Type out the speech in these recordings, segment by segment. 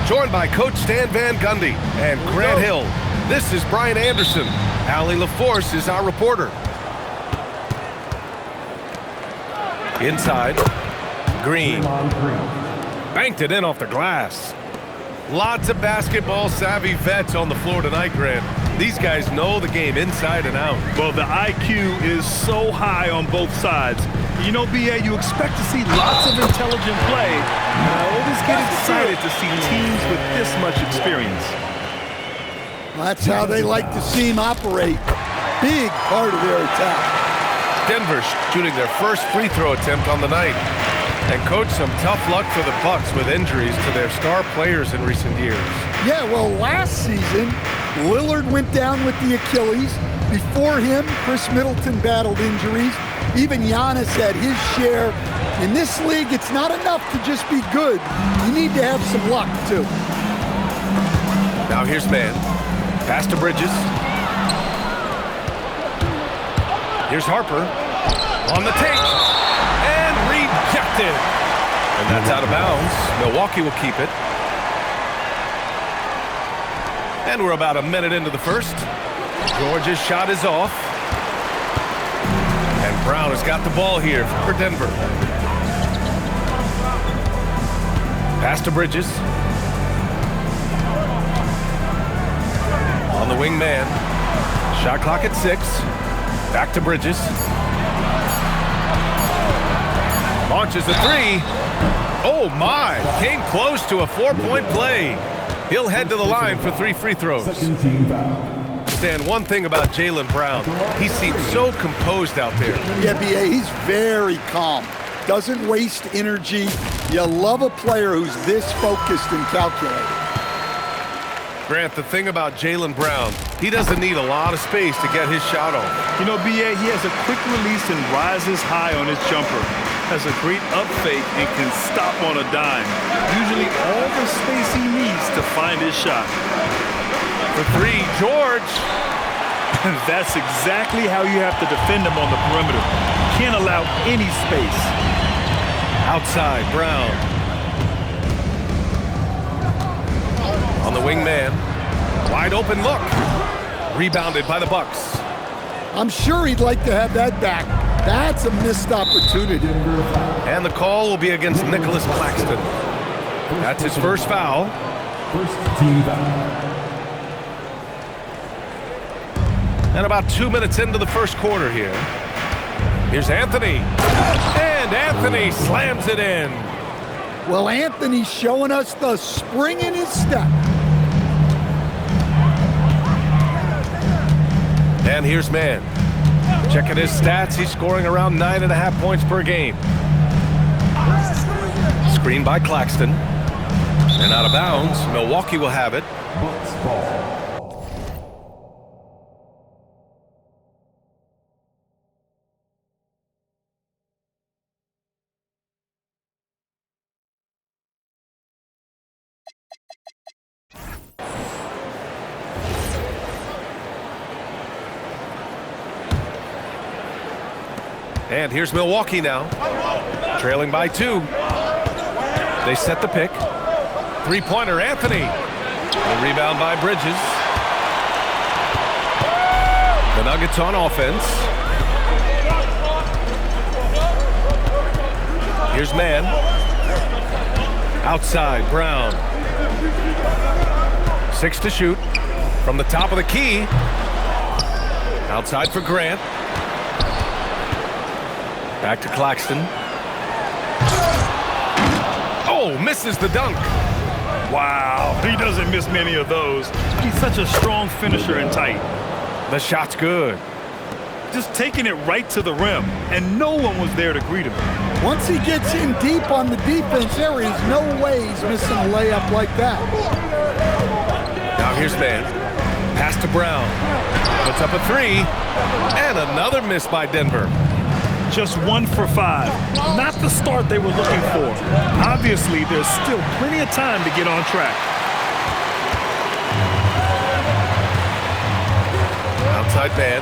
joined by Coach Stan Van Gundy and Grant Hill. This is Brian Anderson. Allie LaForce is our reporter. Inside, Green. Banked it in off the glass. Lots of basketball-savvy vets on the floor tonight, Grant. These guys know the game inside and out. Well, the IQ is so high on both sides. You know, B.A., you expect to see lots of intelligent play, and I always get excited to see teams with this much experience. That's how they like to see him operate. Big part of their attack. Denver shooting their first free throw attempt on the night. And, Coach, some tough luck for the Bucks with injuries to their star players in recent years. Yeah, well, last season, Lillard went down with the Achilles. Before him, Chris Middleton battled injuries. Even Giannis had his share. In this league, it's not enough to just be good. You need to have some luck, too. Now here's man. Pass to Bridges. Here's Harper. On the take. And rejected. And that's out of bounds. Milwaukee will keep it. And we're about a minute into the first. George's shot is off. And Brown has got the ball here for Denver. Pass to Bridges. On the wing man. Shot clock at 6. Back to Bridges. Launches a 3. Oh my! Came close to a 4-point play. He'll head to the line for 3 free throws. Stan, one thing about Jaylen Brown, he seems so composed out there. Yeah, B.A., he's very calm. Doesn't waste energy. You love a player who's this focused and calculated. Grant, the thing about Jaylen Brown, he doesn't need a lot of space to get his shot off. You know, B.A., he has a quick release and rises high on his jumper. Has a great up fake and can stop on a dime. Usually all the space he needs to find his shot. For 3, George. That's exactly how you have to defend him on the perimeter. Can't allow any space. Outside, Brown. On the wing man. Wide open look. Rebounded by the Bucks. I'm sure he'd like to have that back. That's a missed opportunity. And the call will be against Nicholas Claxton. That's his first foul. First team foul. And about 2 minutes into the first quarter here. Here's Anthony. And Anthony slams it in. Well, Anthony's showing us the spring in his step. And here's man. Checking his stats, he's scoring around 9.5 points per game. Screen by Claxton. And out of bounds, Milwaukee will have it. Bucks ball. And here's Milwaukee now, trailing by 2. They set the pick. Three-pointer, Anthony. The rebound by Bridges. The Nuggets on offense. Here's man. Outside, Brown. 6 to shoot. From the top of the key. Outside for Grant. Back to Claxton. Oh, misses the dunk. Wow, he doesn't miss many of those. He's such a strong finisher and tight. The shot's good. Just taking it right to the rim, and no one was there to greet him. Once he gets in deep on the defense, there is no way he's missing a layup like that. Now here's man. Pass to Brown. Puts up a 3. And another miss by Denver. Just 1 for 5. Not the start they were looking for. Obviously, there's still plenty of time to get on track. Outside man.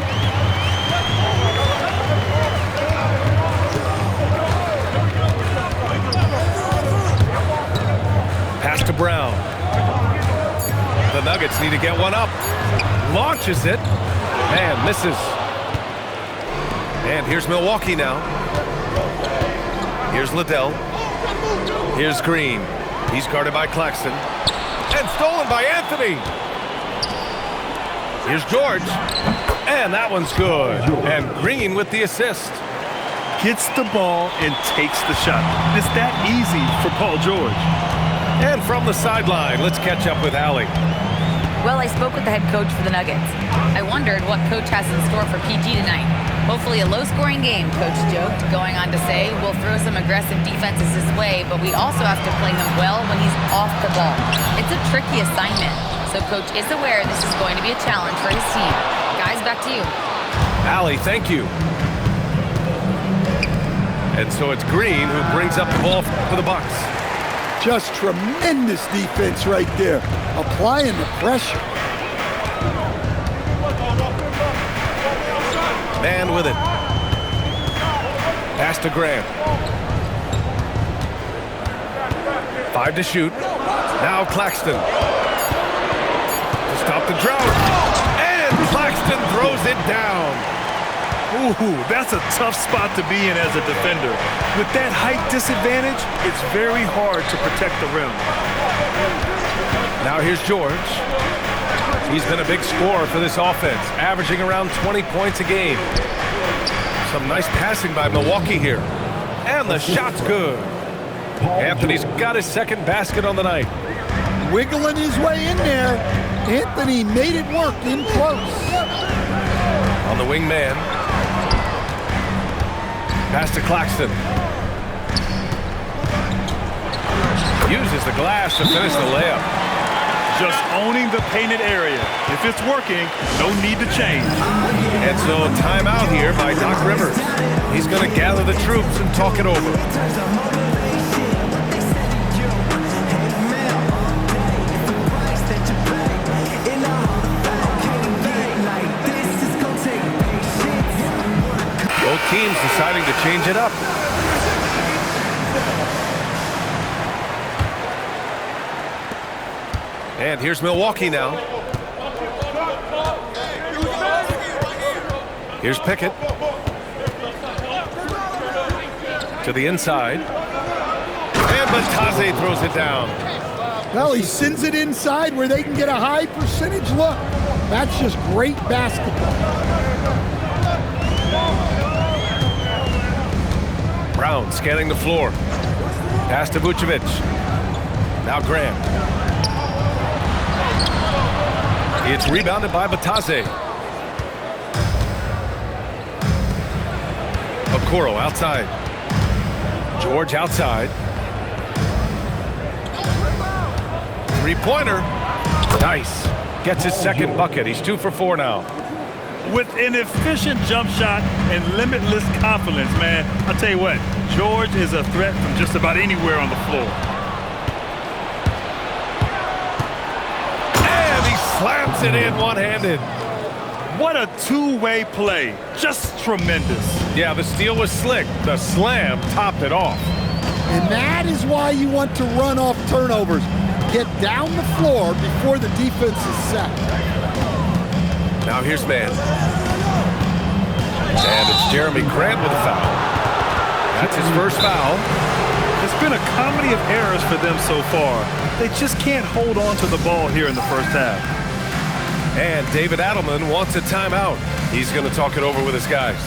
Pass to Brown. Nuggets need to get one up. Launches it. Man, misses. And here's Milwaukee now. Here's Liddell. Here's Green. He's guarded by Claxton. And stolen by Anthony. Here's George. And that one's good. And Green with the assist. Gets the ball and takes the shot. It's that easy for Paul George. And from the sideline, let's catch up with Allie. Well, I spoke with the head coach for the Nuggets. I wondered what coach has in store for PG tonight. Hopefully a low-scoring game, coach joked, going on to say, we'll throw some aggressive defenses his way, but we also have to play him well when he's off the ball. It's a tricky assignment, so coach is aware this is going to be a challenge for his team. Guys, back to you. Allie, thank you. And so it's Green who brings up the ball for the Bucks. Just tremendous defense right there, applying the pressure. Man with it. Pass to Grant. 5 to shoot. Now Claxton. To stop the drought. And Claxton throws it down. Ooh, that's a tough spot to be in as a defender. With that height disadvantage, it's very hard to protect the rim. Now here's George. He's been a big scorer for this offense, averaging around 20 points a game. Some nice passing by Milwaukee here. And the shot's good. Anthony's got his second basket on the night. Wiggling his way in there. Anthony made it work in close. On the wing man. Pass to Claxton. Uses the glass to finish the layup. Just owning the painted area. If it's working, no need to change. And so timeout here by Doc Rivers. He's going to gather the troops and talk it over. Both teams deciding to change it up. And here's Milwaukee now. Here's Pickett. To the inside. And Batase throws it down. Well, he sends it inside where they can get a high percentage look. That's just great basketball. Brown scanning the floor. Pass to Vucevic. Now Grant. It's rebounded by Batase. Okoro outside. George outside. Three-pointer. Nice. Gets his second bucket. He's 2 for 4 now. With an efficient jump shot and limitless confidence, man, I'll tell you what, George is a threat from just about anywhere on the floor. And he slams it in one-handed. What a two-way play. Just tremendous. Yeah, the steal was slick. The slam topped it off. And that is why you want to run off turnovers. Get down the floor before the defense is set. Now here's man. And it's Jeremy Grant with a foul. That's his first foul. It's been a comedy of errors for them so far. They just can't hold on to the ball here in the first half. And David Adelman wants a timeout. He's going to talk it over with his guys.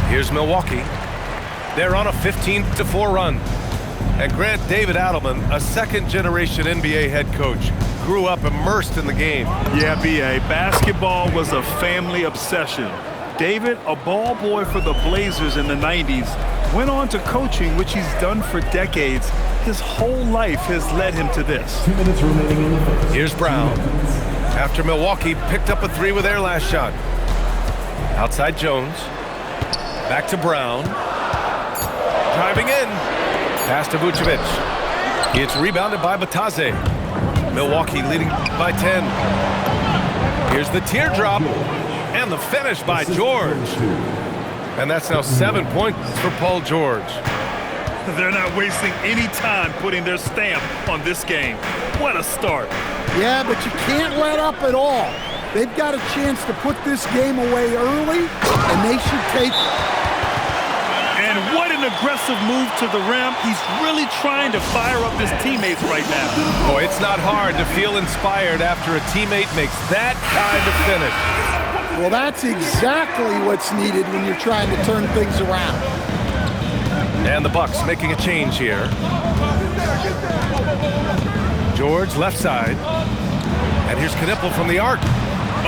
Here's Milwaukee. They're on a 15-4 run. And Grant David Adelman, a second-generation NBA head coach, grew up immersed in the game. Yeah, B.A., basketball was a family obsession. David, a ball boy for the Blazers in the 90s, went on to coaching, which he's done for decades. His whole life has led him to this. 2 minutes remaining in the first. Here's Brown. After Milwaukee picked up a 3 with their last shot. Outside Jones. Back to Brown. Driving in. Pass to Vucevic. It's rebounded by Batase. Milwaukee leading by 10. Here's the teardrop. And the finish by George. And that's now 7 points for Paul George. They're not wasting any time putting their stamp on this game. What a start. Yeah, but you can't let up at all. They've got a chance to put this game away early, and they should take it. And what an aggressive move to the rim. He's really trying to fire up his teammates right now. Boy, it's not hard to feel inspired after a teammate makes that kind of finish. Well, that's exactly what's needed when you're trying to turn things around. And the Bucks making a change here. George left side. And here's Knipple from the arc.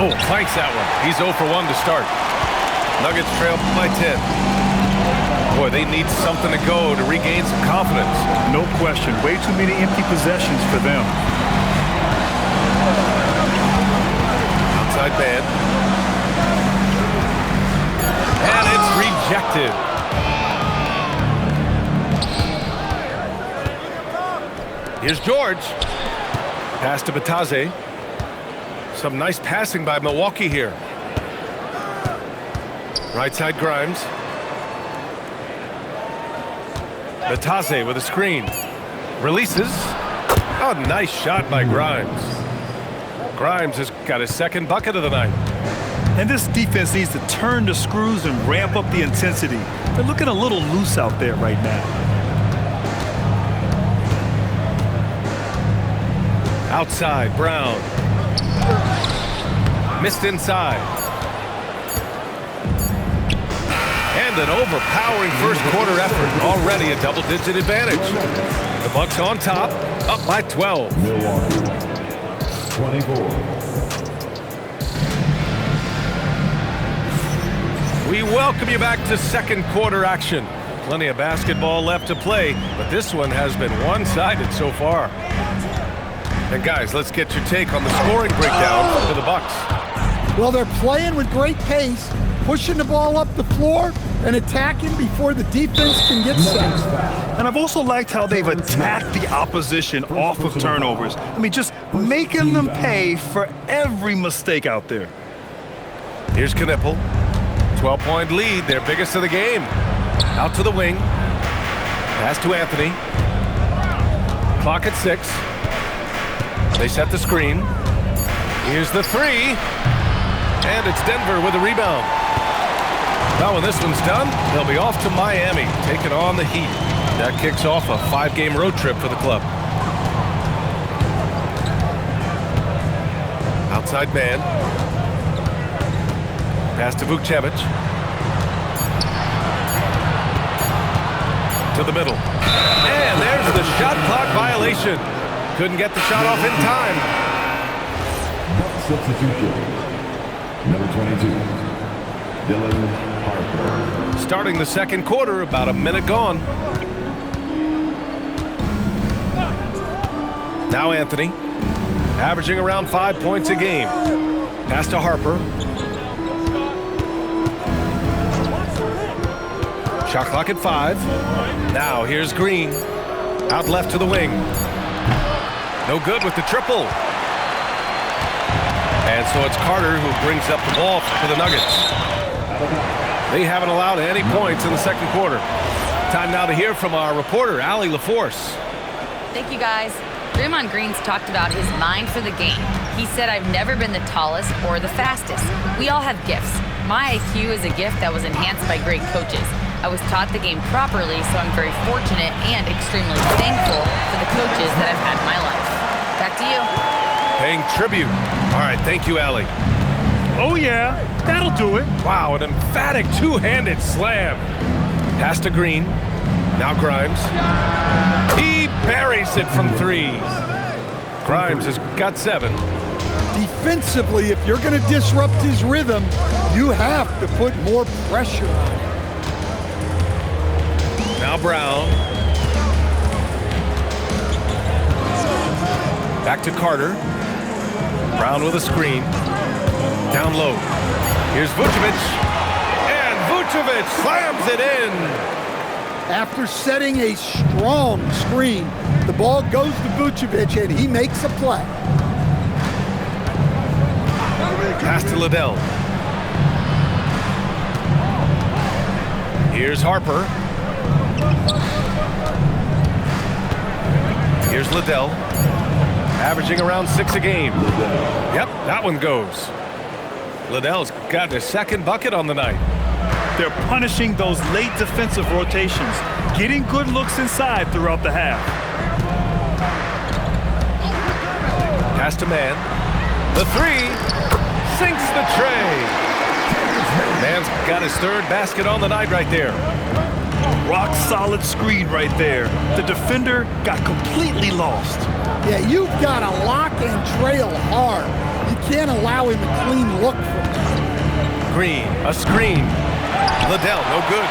Oh, clanks that one. He's 0 for 1 to start. Nuggets trail by 10. Boy, they need something to go to regain some confidence. No question. Way too many empty possessions for them. Outside man. And it's rejected. Here's George. Pass to Bataze. Some nice passing by Milwaukee here. Right side Grimes. Bataze with a screen. Releases. Oh, nice shot by Grimes. Grimes has got his second bucket of the night. And this defense needs to turn the screws and ramp up the intensity. They're looking a little loose out there right now. Outside, Brown. Missed inside. And an overpowering first quarter effort. Already a double-digit advantage. The Bucks on top, up by 12. Milwaukee, 24. We welcome you back to second quarter action. Plenty of basketball left to play, but this one has been one-sided so far. And guys, let's get your take on the scoring breakdown for the Bucks. Well, they're playing with great pace, pushing the ball up the floor and attacking before the defense can get set. And I've also liked how they've attacked the opposition off of turnovers. I mean, just making them pay for every mistake out there. Here's Knipple. 12-point lead, their biggest of the game. Out to the wing. Pass to Anthony. Clock at 6. They set the screen. Here's the three. And it's Denver with a rebound. Now when this one's done, they'll be off to Miami, taking on the Heat. That kicks off a 5-game road trip for the club. Outside man. Pass to Vukcevic. To the middle. And there's the shot clock violation. Couldn't get the shot off in time. Substitution. Number 22, Dylan Harper. Starting the second quarter, about a minute gone. Now Anthony, averaging around 5 points a game. Pass to Harper. Shot clock at 5. Now here's Green. Out left to the wing. No good with the triple. And so it's Carter who brings up the ball for the Nuggets. They haven't allowed any points in the second quarter. Time now to hear from our reporter, Allie LaForce. Thank you, guys. Draymond Green's talked about his mind for the game. He said, "I've never been the tallest or the fastest. We all have gifts. My IQ is a gift that was enhanced by great coaches. I was taught the game properly, so I'm very fortunate and extremely thankful for the coaches that I've had in my life." Back to you. Paying tribute. All right, thank you, Allie. Oh, yeah, that'll do it. Wow, an emphatic two-handed slam. Pass to Green. Now Grimes. He buries it from 3. Grimes has got 7. Defensively, if you're going to disrupt his rhythm, you have to put more pressure on him. Now Brown. Back to Carter. Brown with a screen. Down low. Here's Vucevic. And Vucevic slams it in. After setting a strong screen, the ball goes to Vucevic and he makes a play. Pass to Liddell. Here's Harper. Here's Liddell. Averaging around 6 a game. Yep, that one goes. Liddell's got his second bucket on the night. They're punishing those late defensive rotations, getting good looks inside throughout the half. Pass to Man. The three sinks the tray. Man's got his third basket on the night right there. Rock solid screen right there. The defender got completely lost. Yeah, you've got to lock and trail hard. You can't allow him a clean look from that. Green, a screen. Liddell, no good.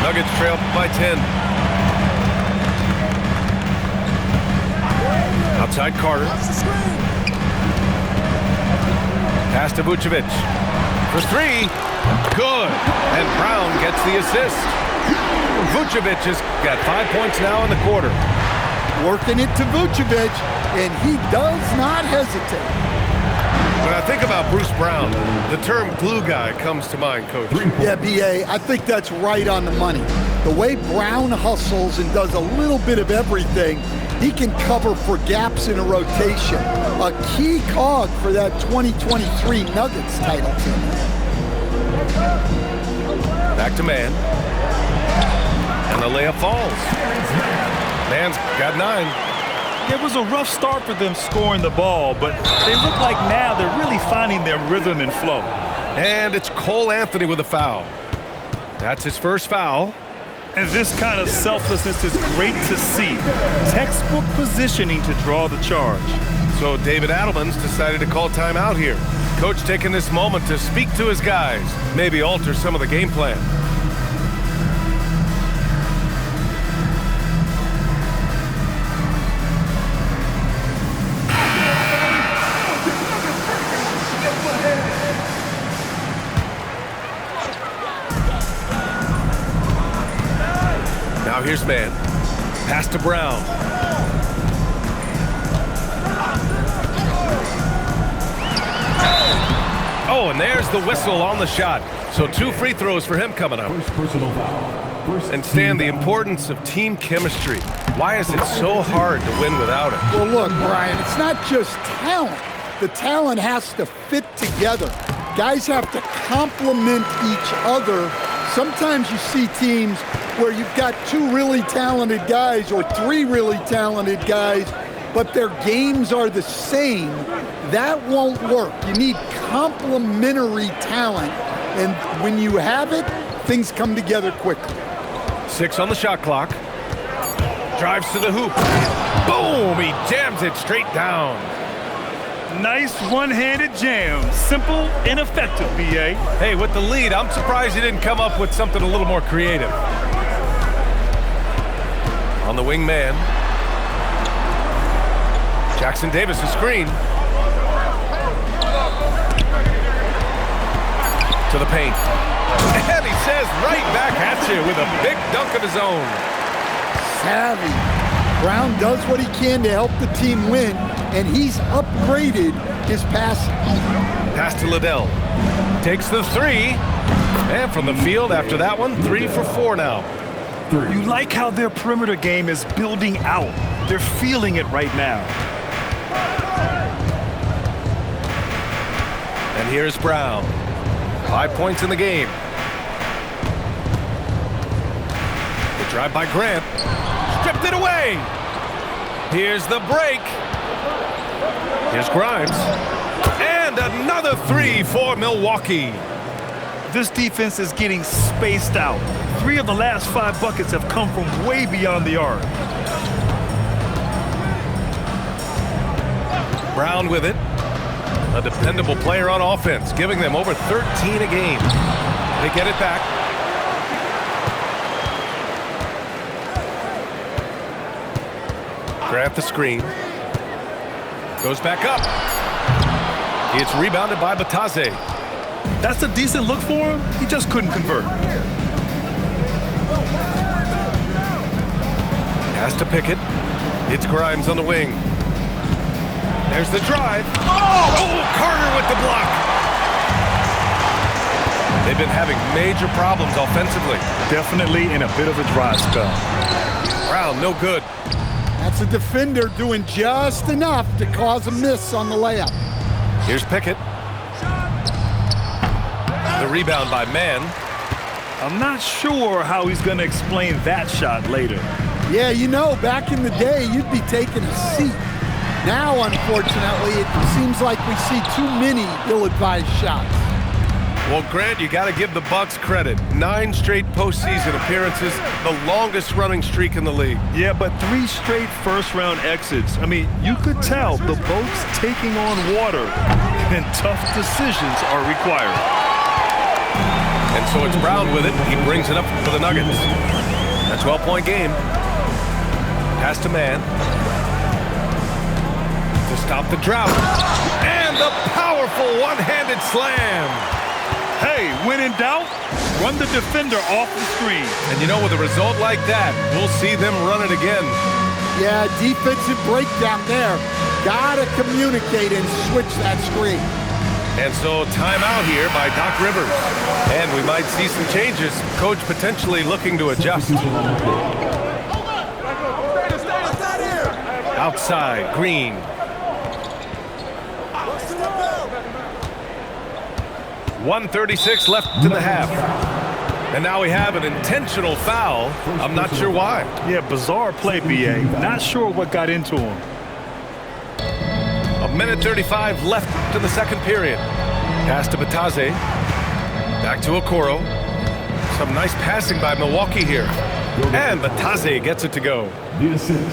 Nuggets trail by 10. Outside Carter. Pass to Vucevic. For three. Good. And Brown gets the assist. Vucevic has got 5 points now in the quarter. Working it to Vucevic, and he does not hesitate. When I think about Bruce Brown, the term glue guy comes to mind, Coach. Yeah, B.A., I think that's right on the money. The way Brown hustles and does a little bit of everything, he can cover for gaps in a rotation. A key cog for that 2023 Nuggets title team. Back to Man. And the layup falls. Man's got 9. It was a rough start for them scoring the ball, but they look like now they're really finding their rhythm and flow. And it's Cole Anthony with a foul. That's his first foul. And this kind of selflessness is great to see. Textbook positioning to draw the charge. So David Adelman's decided to call timeout here. Coach taking this moment to speak to his guys, maybe alter some of the game plan. Now here's Man. Pass to Brown. Oh, and there's the whistle on the shot. So 2 free throws for him coming up. First personal foul. And Stan, the importance of team chemistry. Why is it so hard to win without it? Well, look, Brian, it's not just talent. The talent has to fit together. Guys have to complement each other. Sometimes you see teams where you've got 2 really talented guys or 3 really talented guys, but their games are the same. That won't work. You need complementary talent, and when you have it, things come together quickly. 6 on the shot clock. Drives to the hoop. Boom! He jams it straight down. Nice one-handed jam. Simple and effective, B.A. Hey, with the lead, I'm surprised he didn't come up with something a little more creative. On the wing man. Jackson Davis, a screen. To the paint. And he says right back at you with a big dunk of his own. Savvy. Brown does what he can to help the team win, and he's upgraded his passing. Pass to Liddell. Takes the 3. And from the field after that one, 3 for 4 now. You like how their perimeter game is building out. They're feeling it right now. And here's Brown. 5 points in the game. The drive by Grant. Stripped it away. Here's the break. Here's Grimes. And another 3 for Milwaukee. This defense is getting spaced out. 3 of the last 5 buckets have come from way beyond the arc. Brown with it. A dependable player on offense, giving them over 13 a game. They get it back. Grant the screen. Goes back up. It's rebounded by Batase. That's a decent look for him. He just couldn't convert. Pass to Pickett. It's Grimes on the wing. There's the drive. Oh, Carter with the block. They've been having major problems offensively. Definitely in a bit of a dry spell. Brown, no good. That's a defender doing just enough to cause a miss on the layup. Here's Pickett. The rebound by Mann. I'm not sure how he's going to explain that shot later. Yeah, you know, back in the day, you'd be taking a seat. Now, unfortunately, it seems like we see too many ill-advised shots. Well, Grant, you got to give the Bucks credit. 9 straight postseason appearances, the longest running streak in the league. Yeah, but 3 straight first-round exits. I mean, you could tell the boat's taking on water, and tough decisions are required. And so it's Brown with it. He brings it up for the Nuggets. A 12-point game. Pass to Mann. To stop the drought. And the powerful one-handed slam. Hey, when in doubt, run the defender off the screen. And you know, with a result like that, we'll see them run it again. Yeah, defensive breakdown there. Gotta communicate and switch that screen. And so timeout here by Doc Rivers. And we might see some changes. Coach potentially looking to adjust. Outside, Green. .136 left in the half. And now we have an intentional foul. I'm not sure why. Yeah, bizarre play, B.A. Not sure what got into him. 1:35 left in the second period. Pass to Batase. Back to Okoro. Some nice passing by Milwaukee here. And Batase gets it to go.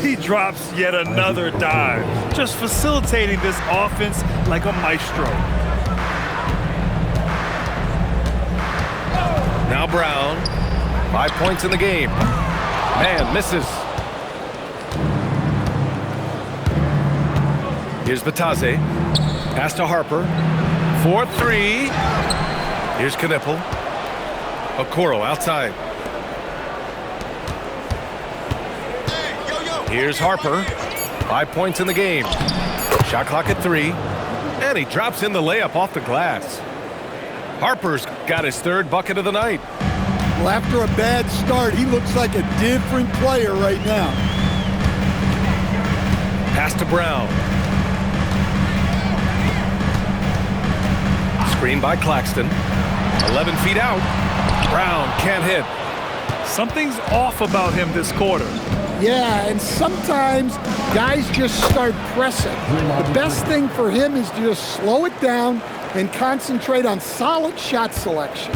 He drops yet another dive. Just facilitating this offense like a maestro. Now Brown. 5 points in the game. Man misses. Here's Batase. Pass to Harper. 4-3. Here's Knipple. Okoro outside. Here's Harper. 5 points in the game. Shot clock at 3. And he drops in the layup off the glass. Harper's got his 3rd bucket of the night. Well, after a bad start, he looks like a different player right now. Pass to Brown. Screen by Claxton. 11 feet out. Brown can't hit. Something's off about him this quarter. Yeah, and sometimes guys just start pressing. The best thing for him is to just slow it down and concentrate on solid shot selection.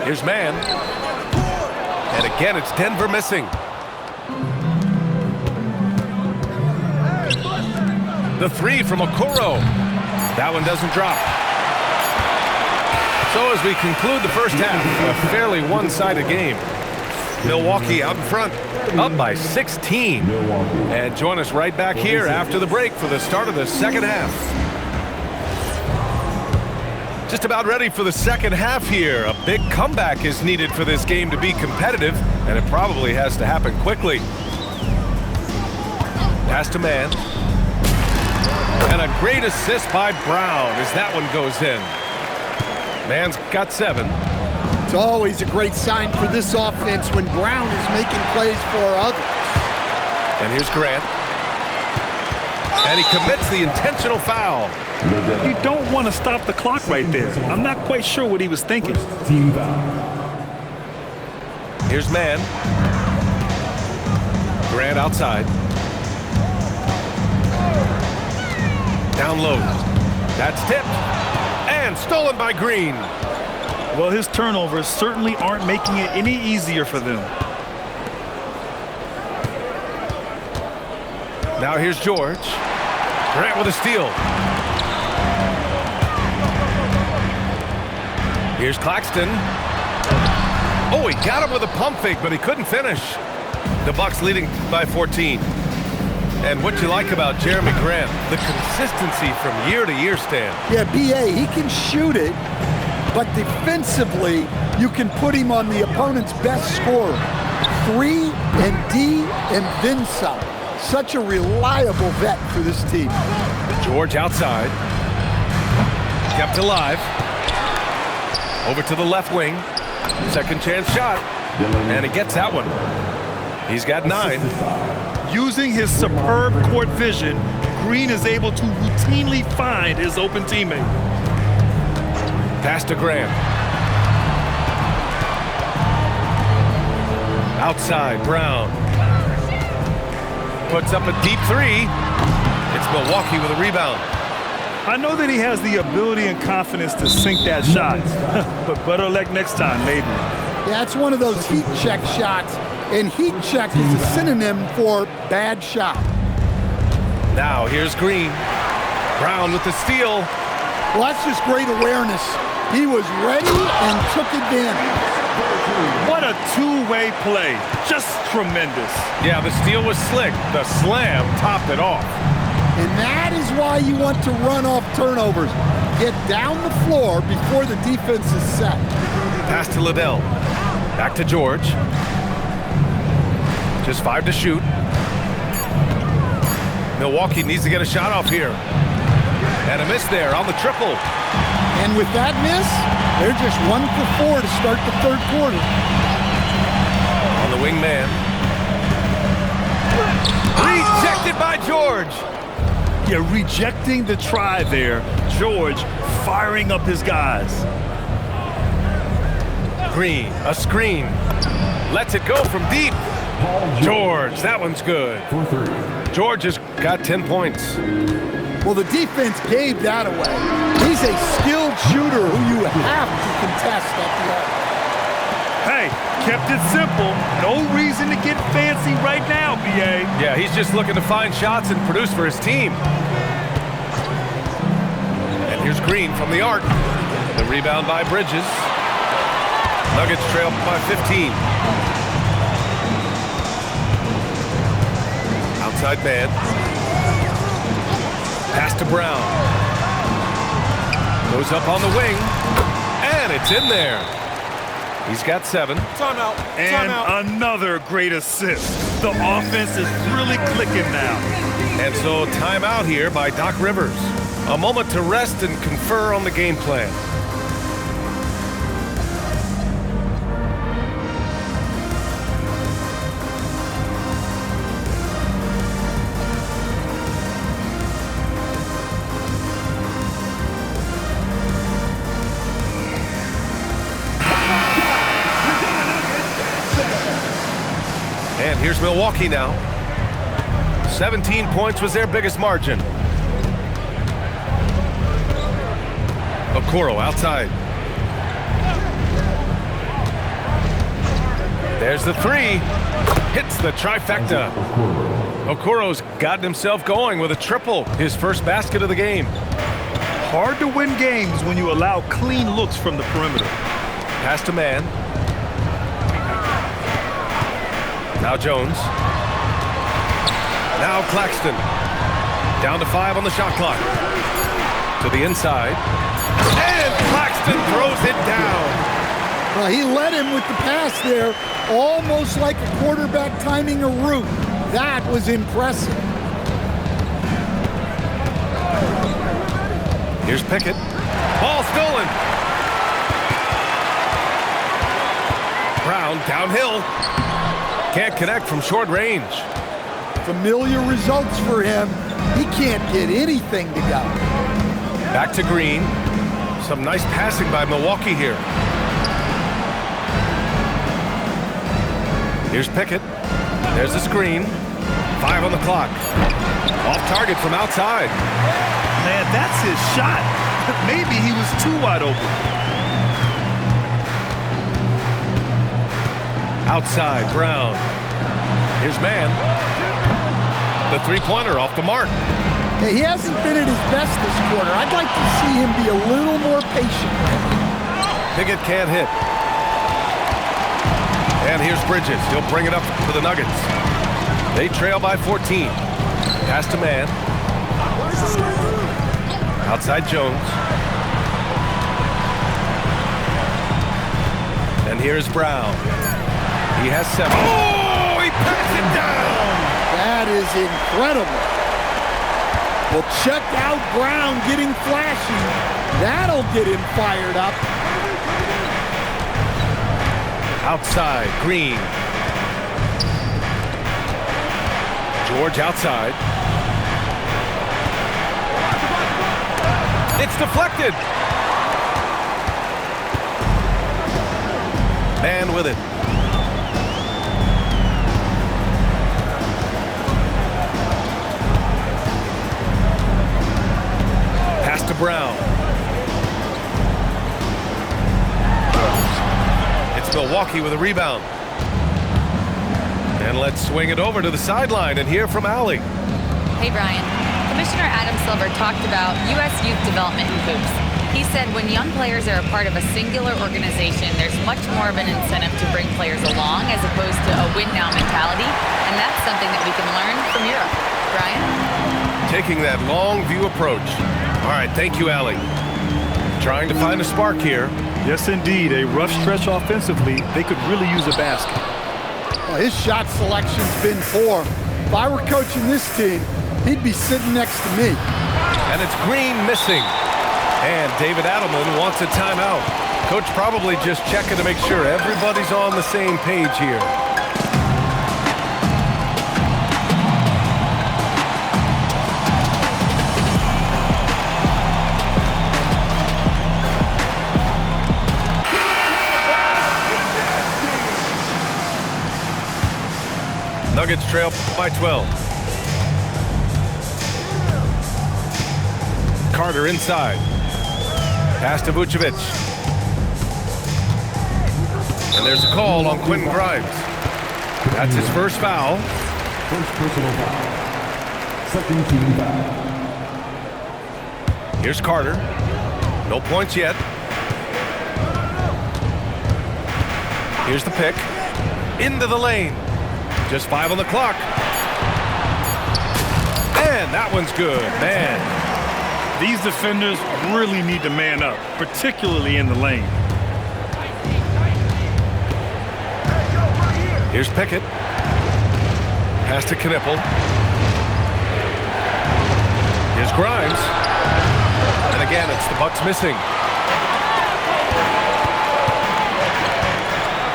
Here's Mann. And again, it's Denver missing. The 3 from Okoro. That one doesn't drop. So as we conclude the first half, a fairly one-sided game. Milwaukee out in front, up by 16. And join us right back here after the break for the start of the second half. Just about ready for the second half here. A big comeback is needed for this game to be competitive, and it probably has to happen quickly. Pass to Mann. And a great assist by Brown as that one goes in. Mann's got 7. It's always a great sign for this offense when Brown is making plays for others. And here's Grant. And he commits the intentional foul. You don't want to stop the clock right there. I'm not quite sure what he was thinking. Here's Mann. Grant outside. Down low. That's tipped. And stolen by Green. Well, his turnovers certainly aren't making it any easier for them. Now here's George. Grant with a steal. Here's Claxton. Oh, he got him with a pump fake, but he couldn't finish. The Bucks leading by 14. And what you like about Jeremy Grant, the consistency from year to year, Stan. Yeah, B.A., he can shoot it, but defensively, you can put him on the opponent's best scorer. 3 and D and then some. Such a reliable vet for this team. George outside. Kept alive. Over to the left wing. Second chance shot. And he gets that one. He's got 9. Using his superb court vision, Green is able to routinely find his open teammate. Pass to Graham. Outside, Brown. Puts up a deep 3. It's Milwaukee with a rebound. I know that he has the ability and confidence to sink that shot, but better luck next time, maybe. Yeah, it's one of those heat check shots, and heat check is a synonym for bad shot. Now here's Green. Brown with the steal. Well, that's just great awareness. He was ready and took advantage. What a two-way play. Just tremendous. Yeah, the steal was slick. The slam topped it off. And that is why you want to run off turnovers. Get down the floor before the defense is set. Pass to Liddell. Back to George. Just 5 to shoot. Milwaukee needs to get a shot off here. And a miss there on the triple. And with that miss, they're just 1 for 4 to start the third quarter. On the wing man. Rejected by George. Yeah, rejecting the try there. George firing up his guys. Green, a screen. Lets it go from deep. George, that one's good. George has got 10 points. Well, the defense gave that away. He's a skilled shooter who you have to contest at the arc. Hey, kept it simple. No reason to get fancy right now, BA. Yeah, he's just looking to find shots and produce for his team. And here's Green from the arc. The rebound by Bridges. Nuggets trail by 15. Outside man. Pass to Brown. Goes up on the wing. And it's in there. He's got 7. Timeout. And Timeout. another great assist. The offense is really clicking now. And so timeout here by Doc Rivers. A moment to rest and confer on the game plan. And here's Milwaukee now. 17 points was their biggest margin. Okoro outside. There's the 3. Hits the trifecta. Okoro's gotten himself going with a triple. His first basket of the game. Hard to win games when you allow clean looks from the perimeter. Pass to man. Now Jones. Now Claxton. Down to 5 on the shot clock. To the inside. And Claxton throws it down. Well, he led him with the pass there, almost like a quarterback timing a route. That was impressive. Here's Pickett. Ball stolen. Brown downhill. Can't connect from short range. Familiar results for him. He can't get anything to go. Back to Green. Some nice passing by Milwaukee here. Here's Pickett. There's the screen. 5 on the clock. Off target from outside. Man, that's his shot. Maybe he was too wide open. Outside, Brown. Here's man. The three-pointer off the mark. Hey, he hasn't been at his best this quarter. I'd like to see him be a little more patient. Pickett can't hit. And here's Bridges. He'll bring it up for the Nuggets. They trail by 14. Pass to man. Outside Jones. And here's Brown. He has 7. Oh, he packs it down! That is incredible. Well, check out Brown getting flashy. That'll get him fired up. Outside, Green. George outside. It's deflected. Man with it. Pass to Brown. It's Milwaukee with a rebound. And let's swing it over to the sideline and hear from Allie. Hey, Brian. Commissioner Adam Silver talked about U.S. youth development in hoops. He said when young players are a part of a singular organization, there's much more of an incentive to bring players along as opposed to a win-now mentality, and that's something that we can learn from Europe. Brian? Taking that long view approach. All right, thank you, Allie. Trying to find a spark here. Yes, indeed. A rough stretch offensively. They could really use a basket. Well, his shot selection's been poor. If I were coaching this team, he'd be sitting next to me. And it's Green missing. And David Adelman wants a timeout. Coach probably just checking to make sure everybody's on the same page here. Nuggets trail by 12. Carter inside. Pass to Vucevic. And there's a call on Quentin Grimes. That's his first foul. First personal foul. Second team foul. Here's Carter. No points yet. Here's the pick. Into the lane. Just 5 on the clock. And that one's good, man. These defenders really need to man up, particularly in the lane. Here's Pickett. Pass to Knippel. Here's Grimes. And again, it's the Bucks missing.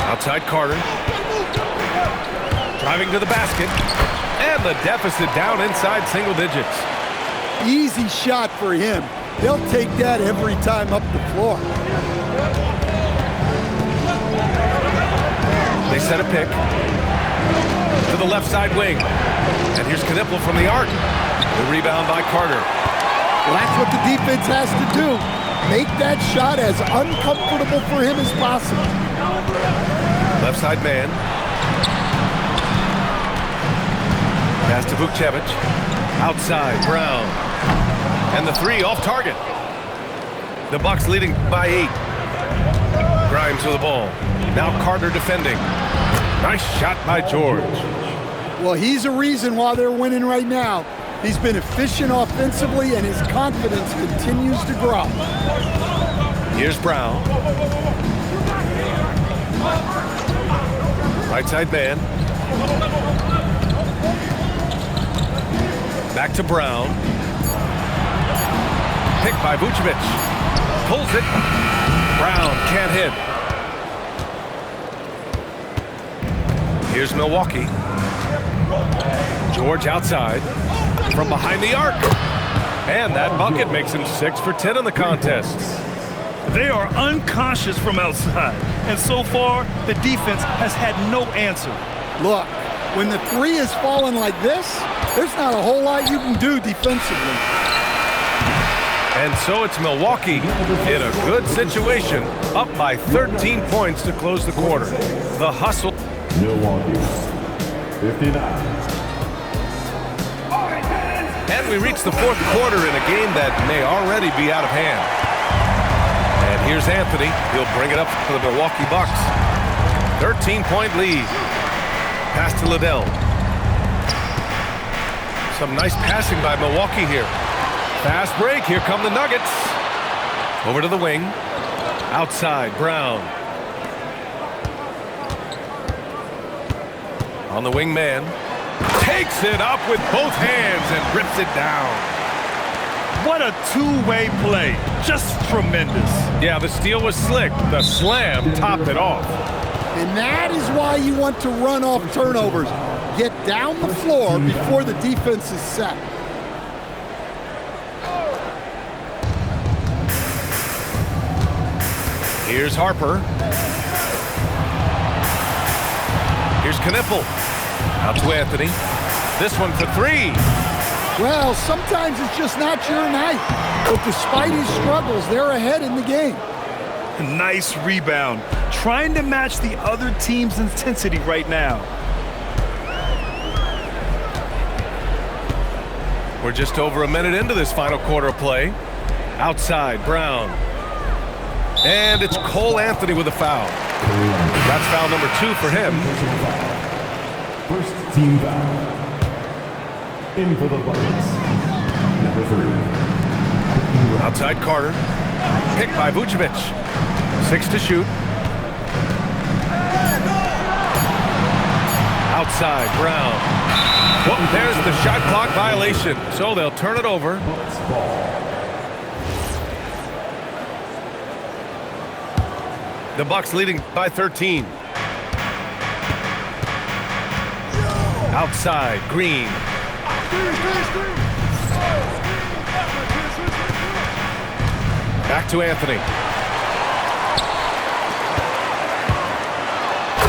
Outside Carter. Driving to the basket. And the deficit down inside single digits. Easy shot for him. They'll take that every time up the floor. They set a pick to the left side wing. And here's Knippel from the arc. The rebound by Carter. Well, that's what the defense has to do. Make that shot as uncomfortable for him as possible. Left side man. Pass to Vucevic. Outside, Brown. And the three off target. The Bucks leading by 8. Grimes with the ball. Now Carter defending. Nice shot by George. Well, he's a reason why they're winning right now. He's been efficient offensively, and his confidence continues to grow. Here's Brown. Right side man. Back to Brown. Picked by Vucevic. Pulls it. Brown can't hit. Here's Milwaukee. George outside. From behind the arc. And that bucket makes him 6 for 10 in the contest. They are unconscious from outside. And so far, the defense has had no answer. Look, when the three is falling like this, there's not a whole lot you can do defensively. And so it's Milwaukee in a good situation, up by 13 points to close the quarter. The hustle. Milwaukee, 59. And we reach the fourth quarter in a game that may already be out of hand. And here's Anthony. He'll bring it up for the Milwaukee Bucks. 13-point lead. Pass to Liddell. Some nice passing by Milwaukee here. Fast break. Here come the Nuggets. Over to the wing. Outside, Brown. On the wing man. Takes it up with both hands and rips it down. What a two-way play. Just tremendous. Yeah, the steal was slick. The slam topped it off. And that is why you want to run off turnovers. Get down the floor before the defense is set. Here's Harper. Here's Knippel. Out to Anthony. This one for three. Well, sometimes it's just not your night. But despite his struggles, they're ahead in the game. Nice rebound. Trying to match the other team's intensity right now. We're just over a minute into this final quarter of play. Outside, Brown. And it's Cole Anthony with a foul. That's foul number 2 for him. First team foul. In for the Buckets. Number 3. Outside Carter. Picked by Vucevic. 6 to shoot. Outside, Brown. Well, there's the shot clock violation. So they'll turn it over. Bucks ball. The Bucks leading by 13. Outside, Green. Back to Anthony.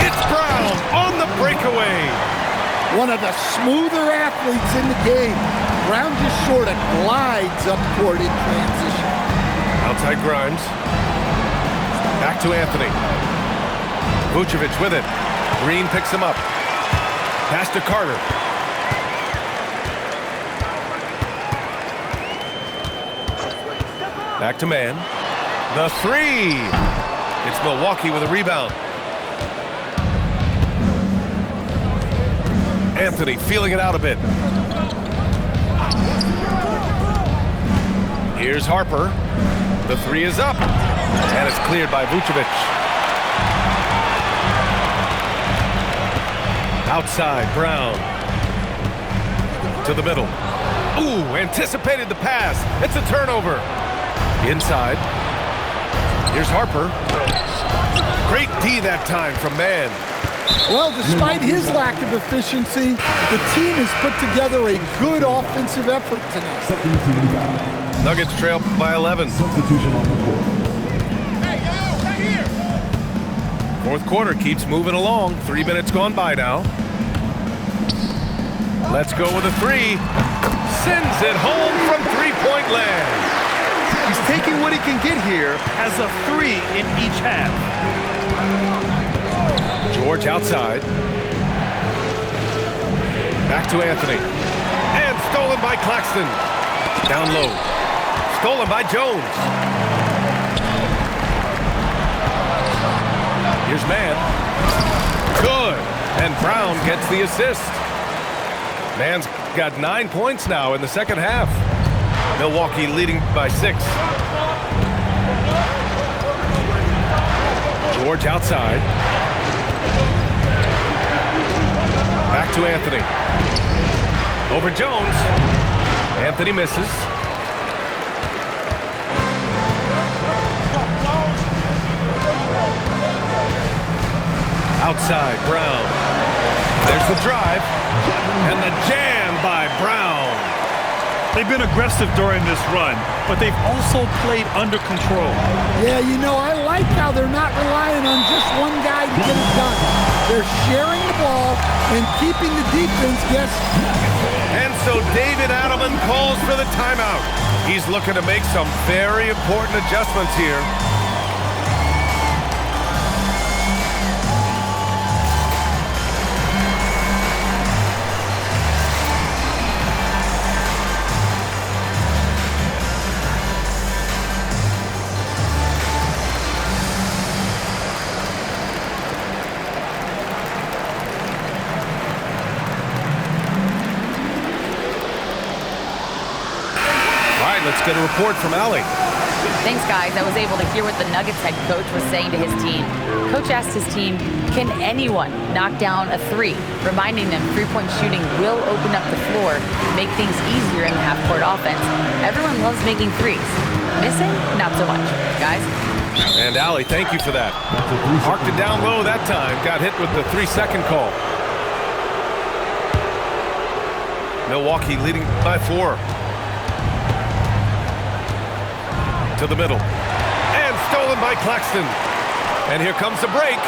It's Brown on the breakaway. One of the smoother athletes in the game. Brown just sort of glides up court in transition. Outside Grimes. Back to Anthony. Vucevic with it. Green picks him up. Pass to Carter. Back to Mann. The three. It's Milwaukee with a rebound. Anthony feeling it out a bit. Here's Harper. The three is up. And it's cleared by Vucevic. Outside, Brown. To the middle. Ooh, anticipated the pass. It's a turnover. Inside. Here's Harper. Great D that time from Mann. Well, despite his lack of efficiency, the team has put together a good offensive effort tonight. Second team foul. Nuggets trail by 11. Substitution on the court. Fourth quarter keeps moving along. 3 minutes gone by now. Let's go with a three. Sends it home from three-point land. He's taking what he can get here as a three in each half. George outside. Back to Anthony. And stolen by Claxton. Down low. Stolen by Jones. Here's Mann. Good. And Brown gets the assist. Mann's got 9 points now in the second half. Milwaukee leading by 6. George outside. Back to Anthony. Over Jones. Anthony misses. Outside, Brown. There's the drive. And the jam by Brown. They've been aggressive during this run, but they've also played under control. Yeah, you know, I like how they're not relying on just one guy to get it done. They're sharing the ball and keeping the defense guessing. And so David Adelman calls for the timeout. He's looking to make some very important adjustments here. Let's get a report from Allie. Thanks, guys. I was able to hear what the Nuggets head coach was saying to his team. Coach asked his team, can anyone knock down a three? Reminding them three-point shooting will open up the floor, make things easier in the half-court offense. Everyone loves making threes. Missing? Not so much. Guys? And Allie, thank you for that. Marked it down low that time. Got hit with the 3-second call. Milwaukee leading by 4. To the middle. And stolen by Claxton. And here comes the break.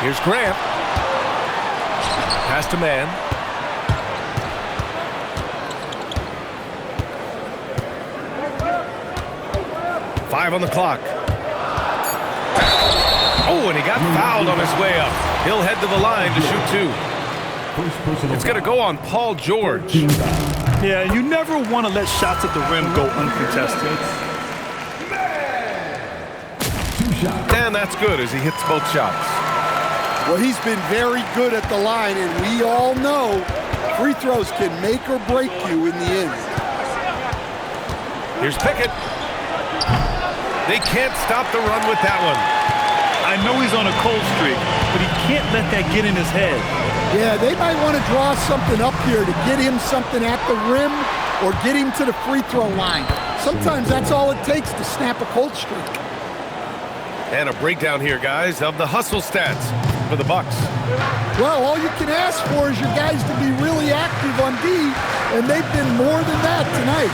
Here's Grant. Pass to man. Five on the clock. Oh, and he got fouled on his way up. He'll head to the line to shoot 2. It's going to go on Paul George. Yeah, you never want to let shots at the rim go uncontested. And that's good as he hits both shots. Well, he's been very good at the line, and we all know free throws can make or break you in the end. Here's Pickett. They can't stop the run with that one. I know he's on a cold streak, but he can't let that get in his head. Yeah, they might want to draw something up here to get him something at the rim or get him to the free throw line. Sometimes that's all it takes to snap a cold streak. And a breakdown here, guys, of the hustle stats for the Bucks. Well, all you can ask for is your guys to be really active on D, and they've been more than that tonight.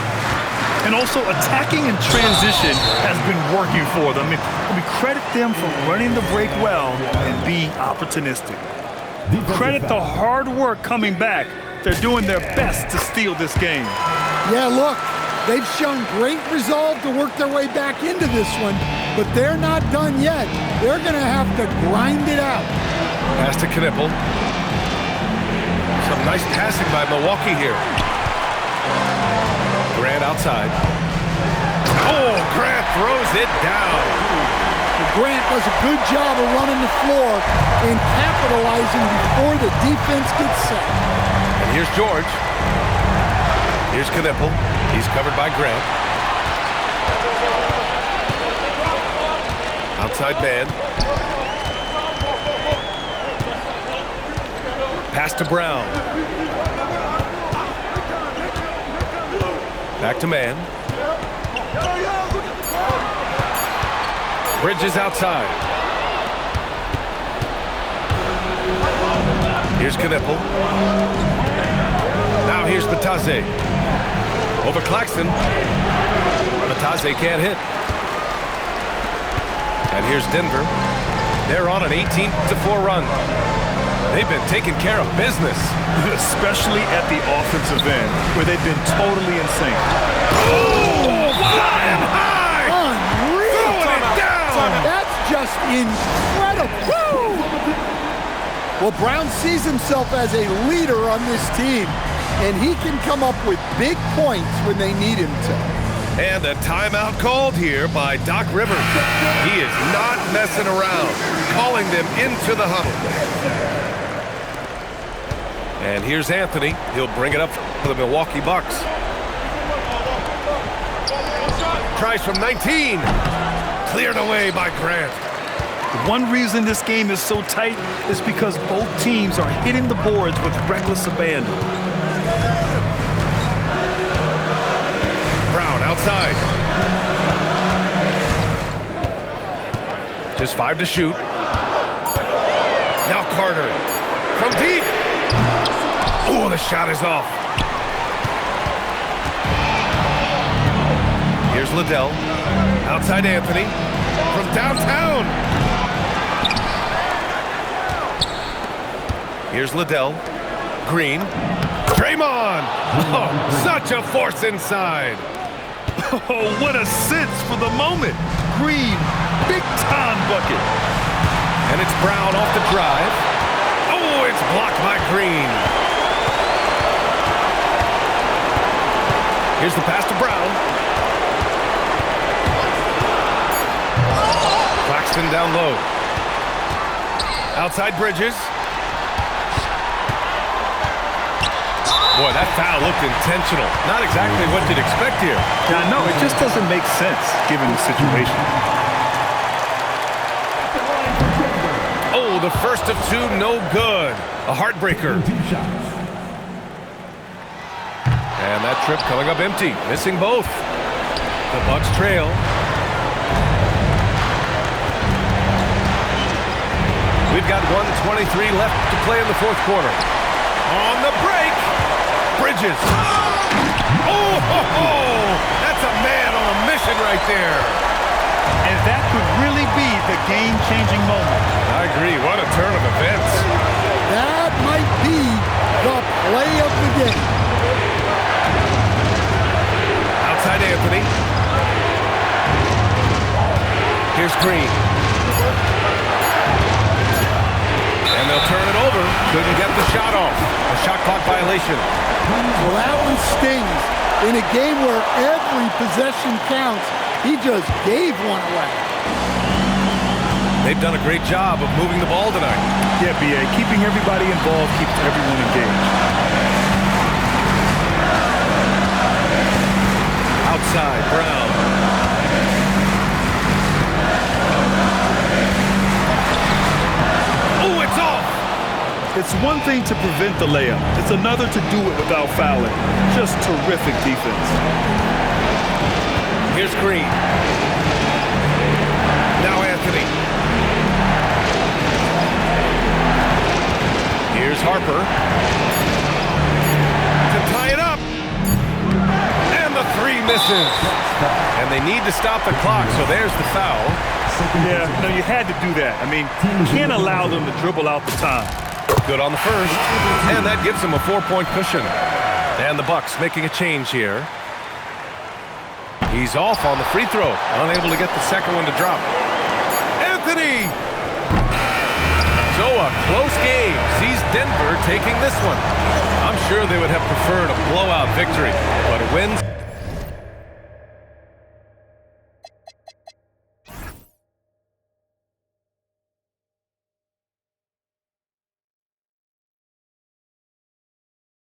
And also, attacking in transition has been working for them. We credit them for running the break well and being opportunistic. Credit the hard work coming back. They're doing their best to steal this game. Yeah, look, they've shown great resolve to work their way back into this one, but they're not done yet. They're going to have to grind it out. Pass to Knipple. Some nice passing by Milwaukee here. Grant outside. Oh, Grant throws it down. Grant does a good job of running the floor and capitalizing before the defense gets set. And here's George. Here's Knipple. He's covered by Grant. Outside man. Pass to Brown. Back to man. Bridges outside. Here's Knipple. Now here's Batase. Over Claxton. Batase can't hit. And here's Denver. They're on an 18-4 run. They've been taking care of business. Especially at the offensive end, where they've been totally in sync. Oh, flying high! Unreal! Throwing it down! That's just incredible! Woo! Well, Brown sees himself as a leader on this team, and he can come up with big points when they need him to. And a timeout called here by Doc Rivers. He is not messing around, calling them into the huddle. And here's Anthony. He'll bring it up for the Milwaukee Bucks. Tries from 19. Cleared away by Grant. One reason this game is so tight is because both teams are hitting the boards with reckless abandon. Brown outside. Just 5 to shoot. Now Carter from deep. Oh, the shot is off. Here's Liddell. Outside Anthony. From downtown. Here's Liddell. Green. Draymond. Oh, such a force inside. Oh, what a sense for the moment. Green, big time bucket. And it's Brown off the drive. Oh, it's blocked by Green. Here's the pass to Brown. Claxton down low. Outside Bridges. Boy, that foul looked intentional. Not exactly what you'd expect here. Yeah, no, it just doesn't make sense given the situation. Oh, the first of two, no good. A heartbreaker. And that trip coming up empty, missing both. The Bucks trail. We've got 1:23 left to play in the fourth quarter. On the break, Bridges. Oh, ho, ho. That's a man on a mission right there. And that could really be the game-changing moment. I agree. What a turn of events. That might be the play of the game. Outside Anthony. Here's Green. And they'll turn it over. Couldn't get the shot off. A shot clock violation. Well, that one stings. In a game where every possession counts, he just gave one away. They've done a great job of moving the ball tonight. Yeah, B.A., keeping everybody involved keeps everyone engaged. Outside, Brown. Oh, it's off! It's one thing to prevent the layup. It's another to do it without fouling. Just terrific defense. Here's Green. Now Anthony. Here's Harper. To tie it up. And the three misses. And they need to stop the clock, so there's the foul. Yeah, no, you had to do that. I mean, you can't allow them to dribble out the time. Good on the first. And that gives them a 4-point cushion. And the Bucks making a change here. He's off on the free throw. Unable to get the second one to drop. Anthony! So a close game sees Denver taking this one. I'm sure they would have preferred a blowout victory, but a win.